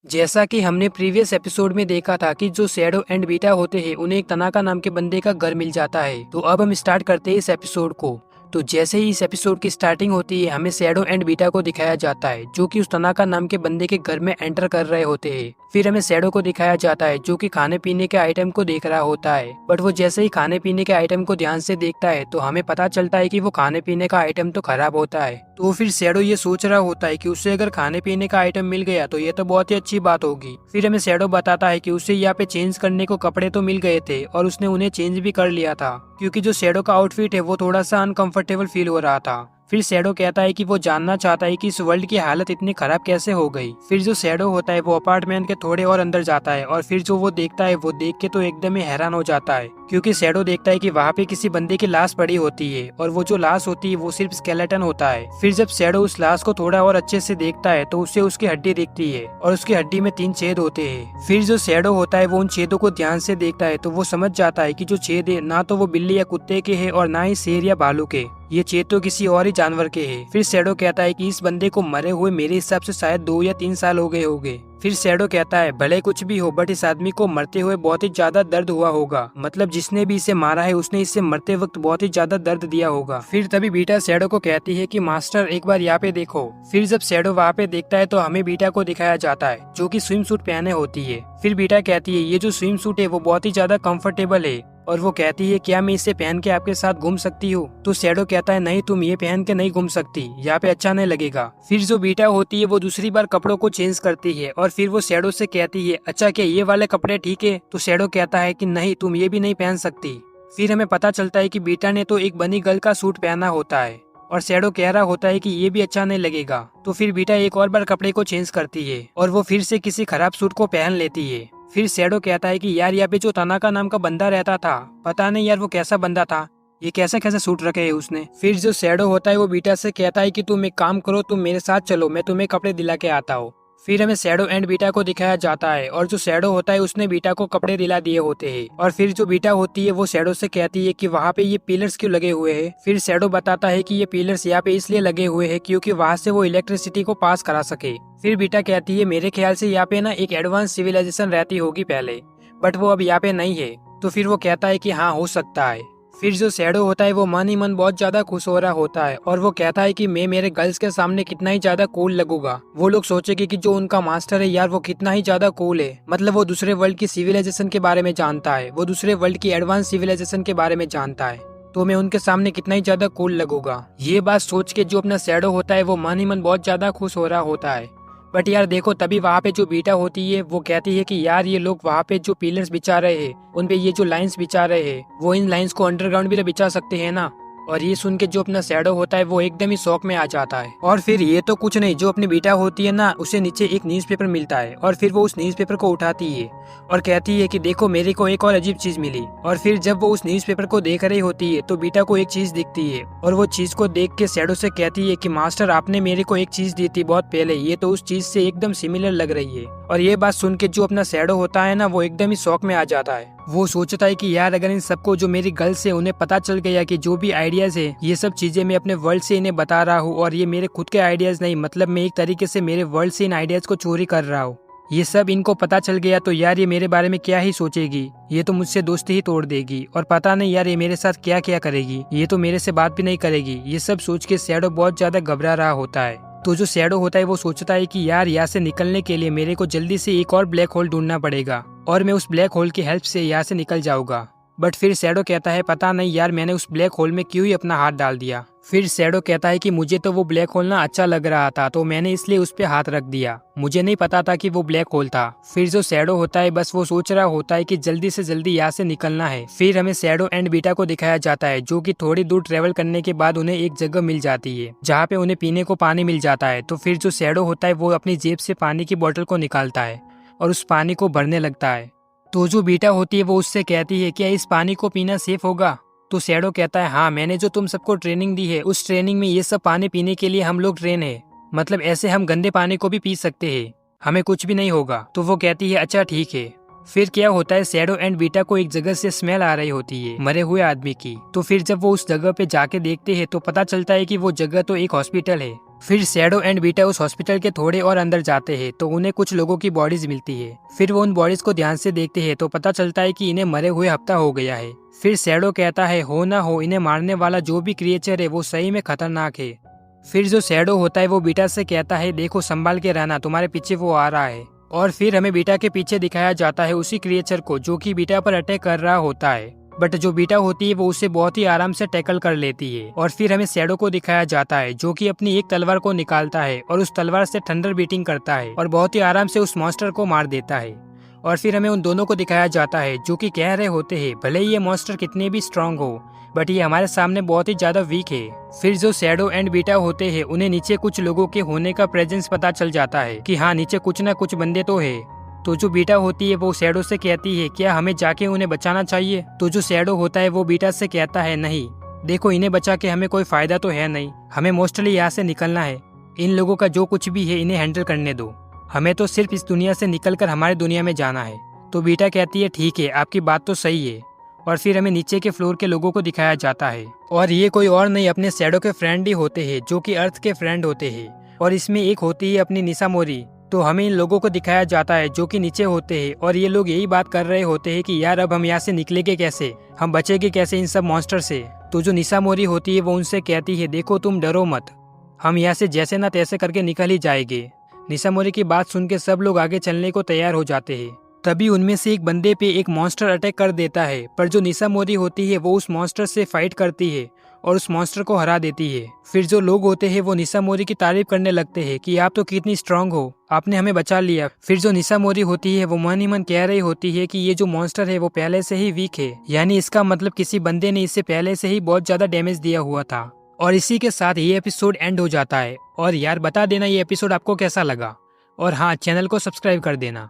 जैसा कि हमने प्रीवियस एपिसोड में देखा था कि जो शैडो एंड बीटा होते हैं उन्हें एक तनाका नाम के बंदे का घर मिल जाता है। तो अब हम स्टार्ट करते हैं इस एपिसोड को। तो जैसे ही इस एपिसोड की स्टार्टिंग होती है हमें शैडो एंड बीटा को दिखाया जाता है जो कि उस तनाका नाम के बंदे के घर में एंटर कर रहे होते हैं। फिर हमें शैडो को दिखाया जाता है जो कि खाने पीने के आइटम को देख रहा होता है। बट वो जैसे ही खाने पीने के आइटम को ध्यान से देखता है तो हमें पता चलता है कि वो खाने पीने का आइटम तो खराब होता है। तो फिर शैडो ये सोच रहा होता है कि उसे अगर खाने पीने का आइटम मिल गया तो ये तो बहुत ही अच्छी बात होगी। फिर हमें शैडो बताता है कि उसे यहाँ पे चेंज करने को कपड़े तो मिल गए थे और उसने उन्हें चेंज भी कर लिया था, क्योंकि जो शैडो का आउटफिट है वो थोड़ा सा अनकंफर्टेबल फील हो रहा था। फिर शैडो कहता है कि वो जानना चाहता है कि इस वर्ल्ड की हालत इतनी खराब कैसे हो गई। फिर जो शैडो होता है वो अपार्टमेंट के थोड़े और अंदर जाता है और फिर जो वो देखता है वो देख के तो एकदम ही हैरान हो जाता है, क्योंकि शैडो देखता है कि वहाँ पे किसी बंदे की लाश पड़ी होती है और वो जो लाश होती है वो सिर्फ स्केलेटन होता है। फिर जब शैडो उस लाश को थोड़ा और अच्छे से देखता है तो उसे उसकी हड्डी दिखती है और उसकी हड्डी में 3 छेद होते हैं। फिर जो शैडो होता है वो उन छेदों को ध्यान से देखता है तो वो समझ जाता है कि जो छेद है ना तो वो बिल्ली या कुत्ते के है और ना ही शेर या भालू के, ये छेद तो किसी और ही जानवर के हैं। फिर शैडो कहता है कि इस बंदे को मरे हुए मेरे हिसाब से शायद 2 या 3 साल हो गए होंगे। फिर शैडो कहता है भले कुछ भी हो बट इस आदमी को मरते हुए बहुत ही ज्यादा दर्द हुआ होगा, मतलब जिसने भी इसे मारा है उसने इसे मरते वक्त बहुत ही ज्यादा दर्द दिया होगा। फिर तभी बीटा शैडो को कहती है कि मास्टर एक बार यहाँ पे देखो। फिर जब शैडो वहाँ पे देखता है तो हमें बीटा को दिखाया जाता है जो कि स्विम सूट पहने होती है। फिर बीटा कहती है ये जो स्विम सूट है वो बहुत ही ज्यादा कंफर्टेबल है और वो कहती है क्या मैं इसे पहन के आपके साथ घूम सकती हूँ। तो शैडो कहता है नहीं, तुम ये पहन के नहीं घूम सकती, यहाँ पे अच्छा नहीं लगेगा। फिर जो बीटा होती है वो दूसरी बार कपड़ों को चेंज करती है और फिर वो शैडो से कहती है अच्छा क्या ये वाले कपड़े ठीक है। तो शैडो कहता है कि नहीं, तुम ये भी नहीं पहन सकती। फिर हमें पता चलता है कि बीटा ने तो एक बनी गर्ल का सूट पहना होता है और शैडो कह रहा होता है कि ये भी अच्छा नहीं लगेगा। तो फिर बीटा एक और बार कपड़े को चेंज करती है और वो फिर से किसी खराब सूट को पहन लेती है। फिर शैडो कहता है कि यार यहाँ पे जो तनाका नाम का बंदा रहता था, पता नहीं यार वो कैसा बंदा था, ये कैसे कैसे सूट रखे है उसने। फिर जो शैडो होता है वो बीटा से कहता है कि तुम एक काम करो, तुम मेरे साथ चलो, मैं तुम्हें कपड़े दिला के आता हूँ। फिर हमें शैडो एंड बीटा को दिखाया जाता है और जो शैडो होता है उसने बीटा को कपड़े दिला दिए होते हैं। और फिर जो बीटा होती है वो शैडो से कहती है कि वहाँ पे ये पिलर्स क्यों लगे हुए हैं। फिर शैडो बताता है कि ये पिलर्स यहाँ पे इसलिए लगे हुए हैं क्योंकि वहाँ से वो इलेक्ट्रिसिटी को पास करा सके। फिर बीटा कहती है मेरे ख्याल से यहाँ पे ना एक एडवांस सिविलाइजेशन रहती होगी पहले, बट वो अब यहाँ पे नहीं है। तो फिर वो कहता है कि हाँ हो सकता है। फिर जो शैडो होता है वो मन ही मन बहुत ज्यादा खुश हो रहा होता है और वो कहता है कि मैं मेरे गर्ल्स के सामने कितना ही ज्यादा कूल लगूंगा। वो लोग सोचेंगे कि जो उनका मास्टर है यार वो कितना ही ज्यादा कूल है, मतलब वो दूसरे वर्ल्ड की सिविलाइजेशन के बारे में जानता है, वो दूसरे वर्ल्ड की एडवांस सिविलाइजेशन के बारे में जानता है, तो मैं उनके सामने कितना ही ज्यादा कूल लगूंगा। ये बात सोच के जो अपना शैडो होता है वो मन ही मन बहुत ज्यादा खुश हो रहा होता है। बट यार देखो तभी वहाँ पे जो बीटा होती है वो कहती है कि यार ये लोग वहाँ पे जो पिलर्स बिछा रहे हैं, उन पे ये जो लाइंस बिछा रहे हैं, वो इन लाइंस को अंडरग्राउंड भी तो बिछा सकते हैं ना। और ये सुन के जो अपना शैडो होता है वो एकदम ही शौक में आ जाता है। और फिर ये तो कुछ नहीं, जो अपनी बीटा होती है ना उसे नीचे एक न्यूज़पेपर मिलता है और फिर वो उस न्यूज़पेपर को उठाती है और कहती है कि देखो मेरे को एक और अजीब चीज मिली। और फिर जब वो उस न्यूज़पेपर को देख रही होती है तो बीटा को एक चीज दिखती है और वो चीज को देख के शैडो से कहती है कि मास्टर आपने मेरे को एक चीज दी थी बहुत पहले, ये तो उस चीज से एकदम सिमिलर लग रही है। और ये बात सुन के जो अपना शैडो होता है ना वो एकदम ही शौक में आ जाता है। वो सोचता है कि यार अगर इन सबको जो मेरी गर्ल्स है उन्हें पता चल गया कि जो भी आइडियाज है ये सब चीजें मैं अपने वर्ल्ड से इन्हें बता रहा हूँ और ये मेरे खुद के आइडियाज नहीं, मतलब मैं एक तरीके से मेरे वर्ल्ड से इन आइडियाज को चोरी कर रहा हूँ, ये सब इनको पता चल गया तो यार ये मेरे बारे में क्या ही सोचेगी, ये तो मुझसे दोस्ती ही तोड़ देगी और पता नहीं यार ये मेरे साथ क्या क्या करेगी, ये तो मेरे से बात भी नहीं करेगी। ये सब सोच के शैडो बहुत ज्यादा घबरा रहा होता है। तो जो शैडो होता है वो सोचता है कि यार यहाँ से निकलने के लिए मेरे को जल्दी से एक और ब्लैक होल ढूंढना पड़ेगा और मैं उस ब्लैक होल की हेल्प से यहाँ से निकल जाऊंगा। बट फिर शैडो कहता है पता नहीं यार मैंने उस ब्लैक होल में क्यों ही अपना हाथ डाल दिया। फिर शैडो कहता है कि मुझे तो वो ब्लैक होल ना अच्छा लग रहा था तो मैंने इसलिए उस पे हाथ रख दिया, मुझे नहीं पता था कि वो ब्लैक होल था। फिर जो शैडो होता है बस वो सोच रहा होता है कि जल्दी से जल्दी यहाँ से निकलना है। फिर हमें शैडो एंड बीटा को दिखाया जाता है जो कि थोड़ी दूर ट्रेवल करने के बाद उन्हें एक जगह मिल जाती है जहाँ पे उन्हें पीने को पानी मिल जाता है। तो फिर जो शैडो होता है वो अपनी जेब से पानी की बोतल को निकालता है और उस पानी को भरने लगता है। तो जो बीटा होती है वो उससे कहती है क्या इस पानी को पीना सेफ होगा। तो शैडो कहता है हाँ, मैंने जो तुम सबको ट्रेनिंग दी है उस ट्रेनिंग में ये सब पानी पीने के लिए हम लोग ट्रेन है, मतलब ऐसे हम गंदे पानी को भी पी सकते हैं, हमें कुछ भी नहीं होगा। तो वो कहती है अच्छा ठीक है। फिर क्या होता है शैडो एंड बीटा को एक जगह से स्मेल आ रही होती है मरे हुए आदमी की। तो फिर जब वो उस जगह पे जाके देखते हैं तो पता चलता है कि वो जगह तो एक हॉस्पिटल है। फिर शैडो एंड बीटा उस हॉस्पिटल के थोड़े और अंदर जाते हैं तो उन्हें कुछ लोगों की बॉडीज मिलती है। फिर वो उन बॉडीज को ध्यान से देखते हैं तो पता चलता है कि इन्हें मरे हुए हफ्ता हो गया है। फिर शैडो कहता है हो ना हो इन्हें मारने वाला जो भी क्रिएचर है वो सही में खतरनाक है। फिर जो शैडो होता है वो बीटा से कहता है देखो संभाल के रहना, तुम्हारे पीछे वो आ रहा है। और फिर हमें बीटा के पीछे दिखाया जाता है उसी क्रिएचर को जो कि बीटा पर अटैक कर रहा होता है। बट जो बीटा होती है वो उसे बहुत ही आराम से टैकल कर लेती है। और फिर हमें शैडो को दिखाया जाता है जो कि अपनी एक तलवार को निकालता है और उस तलवार से थंडर बीटिंग करता है और बहुत ही आराम से उस मॉन्स्टर को मार देता है। और फिर हमें उन दोनों को दिखाया जाता है जो कि कह रहे होते हैं भले ही ये मॉन्स्टर कितने भी स्ट्रांग हो बट ये हमारे सामने बहुत ही ज्यादा वीक है। फिर जो शैडो एंड बीटा होते हैं उन्हें नीचे कुछ लोगों के होने का प्रेजेंस पता चल जाता है कि हाँ नीचे कुछ ना कुछ बंदे तो है। तो जो बीटा होती है वो शैडो से कहती है क्या हमें जाके उन्हें बचाना चाहिए। तो जो शैडो होता है वो बीटा से कहता है नहीं, देखो इन्हें बचा के हमें कोई फायदा तो है नहीं, हमें मोस्टली यहाँ से निकलना है। इन लोगों का जो कुछ भी है इन्हें हैंडल करने दो, हमें तो सिर्फ इस दुनिया से निकलकर हमारी दुनिया में जाना है। तो बीटा कहती है ठीक है आपकी बात तो सही है। और फिर हमें नीचे के फ्लोर के लोगों को दिखाया जाता है और ये कोई और नहीं अपने शैडो के फ्रेंड ही होते हैं जो कि अर्थ के फ्रेंड होते हैं। और इसमें एक होती है अपनी निशा मोरी। तो हमें इन लोगों को दिखाया जाता है जो कि नीचे होते हैं और ये लोग यही बात कर रहे होते हैं कि यार अब हम यहाँ से निकलेंगे कैसे, हम बचेंगे कैसे इन सब मॉन्स्टर से। तो जो निशा मोरी होती है वो उनसे कहती है देखो तुम डरो मत, हम यहाँ से जैसे ना तैसे करके निकल ही जाएंगे। निशा मोरी की बात सुन के सब लोग आगे चलने को तैयार हो जाते हैं। तभी उनमें से एक बंदे पे एक मॉन्स्टर अटैक कर देता है पर जो निशा मोरी होती है वो उस मॉन्स्टर से फाइट करती है और उस मॉन्स्टर को हरा देती है। फिर जो लोग होते हैं वो निशा मोरी की तारीफ करने लगते हैं कि आप तो कितनी स्ट्रांग हो, आपने हमें बचा लिया। फिर जो निशा मोरी होती है वो मन ही मन कह रही होती है कि ये जो मॉन्स्टर है वो पहले से ही वीक है, यानी इसका मतलब किसी बंदे ने इससे पहले से ही बहुत ज्यादा डैमेज दिया हुआ था। और इसी के साथ ये एपिसोड एंड हो जाता है। और यार बता देना ये एपिसोड आपको कैसा लगा और हाँ चैनल को सब्सक्राइब कर देना।